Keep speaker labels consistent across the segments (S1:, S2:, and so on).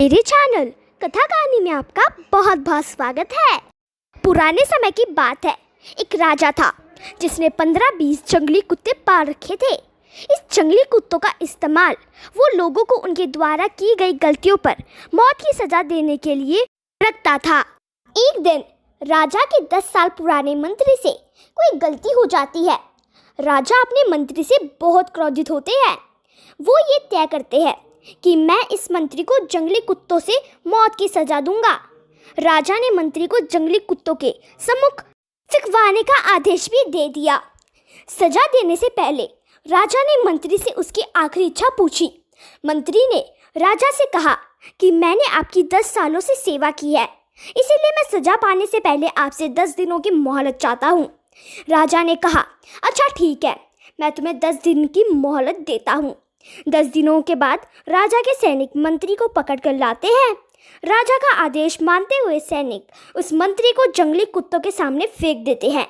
S1: मेरे चैनल कथा कहानी में आपका बहुत बहुत स्वागत है। पुराने समय की बात है। एक राजा था जिसने 15-20 जंगली कुत्ते पाल रखे थे। इस जंगली कुत्तों का इस्तेमाल वो लोगों को उनके द्वारा की गई गलतियों पर मौत की सज़ा देने के लिए रखता था। एक दिन राजा के 10 साल पुराने मंत्री से कोई गलती हो जाती है। राजा अपने मंत्री से बहुत क्रोधित होते हैं। वो ये तय करते हैं कि मैं इस मंत्री को जंगली कुत्तों से मौत की सज़ा दूंगा। राजा ने मंत्री को जंगली कुत्तों के सम्मुख फिकवाने का आदेश भी दे दिया। सज़ा देने से पहले राजा ने मंत्री से उसकी आखिरी इच्छा पूछी। मंत्री ने राजा से कहा कि मैंने आपकी 10 सालों से सेवा की है, इसीलिए मैं सज़ा पाने से पहले आपसे 10 दिनों की मोहलत चाहता हूँ। राजा ने कहा, अच्छा ठीक है, मैं तुम्हें 10 दिन की मोहलत देता हूँ। 10 दिनों के बाद राजा के सैनिक मंत्री को पकड़ कर लाते हैं। राजा का आदेश मानते हुए सैनिक उस मंत्री को जंगली कुत्तों के सामने फेंक देते हैं।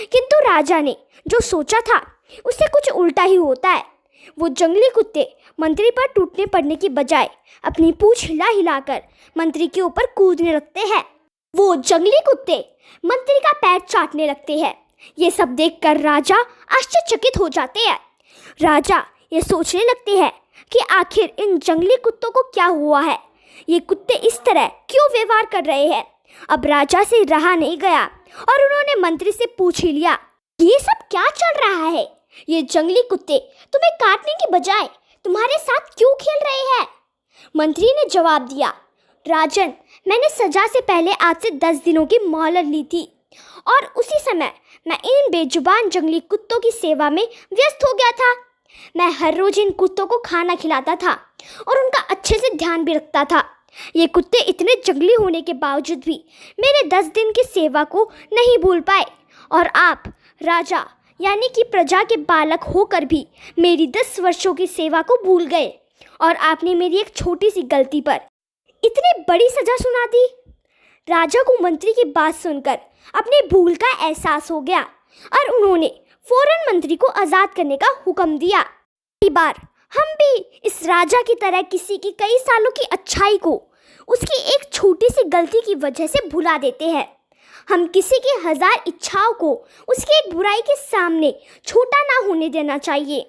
S1: किंतु राजा ने जो सोचा था उससे कुछ उल्टा ही होता है। वो जंगली कुत्ते मंत्री पर टूटने पड़ने की बजाय अपनी पूंछ हिला हिलाकर मंत्री के ऊपर कूदने लगते हैं। वो जंगली कुत्ते मंत्री का पैर चाटने लगते हैं। ये सब देखकर राजा आश्चर्यचकित हो जाते हैं। राजा ये सोचने लगते हैं कि आखिर इन जंगली कुत्तों को क्या हुआ है, ये कुत्ते इस तरह क्यों व्यवहार कर रहे हैं। अब राजा से रहा नहीं गया और उन्होंने मंत्री से पूछ ही लिया, ये सब क्या चल रहा है? ये जंगली कुत्ते तुम्हें काटने की बजाय तुम्हारे साथ क्यों खेल रहे हैं? मंत्री ने जवाब दिया, राजन, मैंने सजा से पहले आपसे 10 दिनों की मोहलत ली थी और उसी समय मैं इन बेजुबान जंगली कुत्तों की सेवा में व्यस्त हो गया था। मैं हर रोज इन कुत्तों को खाना खिलाता था और उनका अच्छे से ध्यान भी रखता था। ये कुत्ते इतने जंगली होने के बावजूद भी मेरे 10 दिन की सेवा को नहीं भूल पाए और आप राजा यानी कि प्रजा के बालक होकर भी मेरी 10 वर्षों की सेवा को भूल गए और आपने मेरी एक छोटी सी गलती पर इतनी बड़ी सज़ा सुना दी। राजा को मंत्री की बात सुनकर अपनी भूल का एहसास हो गया और उन्होंने फौरन मंत्री को आज़ाद करने का हुक्म दिया। कई बार हम भी इस राजा की तरह किसी की कई सालों की अच्छाई को उसकी एक छोटी सी गलती की वजह से भुला देते हैं। हम किसी की 1000 इच्छाओं को उसकी एक बुराई के सामने छोटा ना होने देना चाहिए।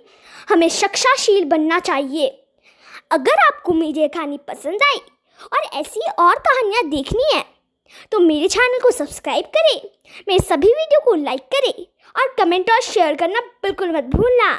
S1: हमें शिक्षाशील बनना चाहिए। अगर आपको मेरी ये कहानी पसंद आई और ऐसी और कहानियाँ देखनी है तो मेरे चैनल को सब्सक्राइब करें, मेरे सभी वीडियो को लाइक करें और कमेंट और शेयर करना बिल्कुल मत भूलना।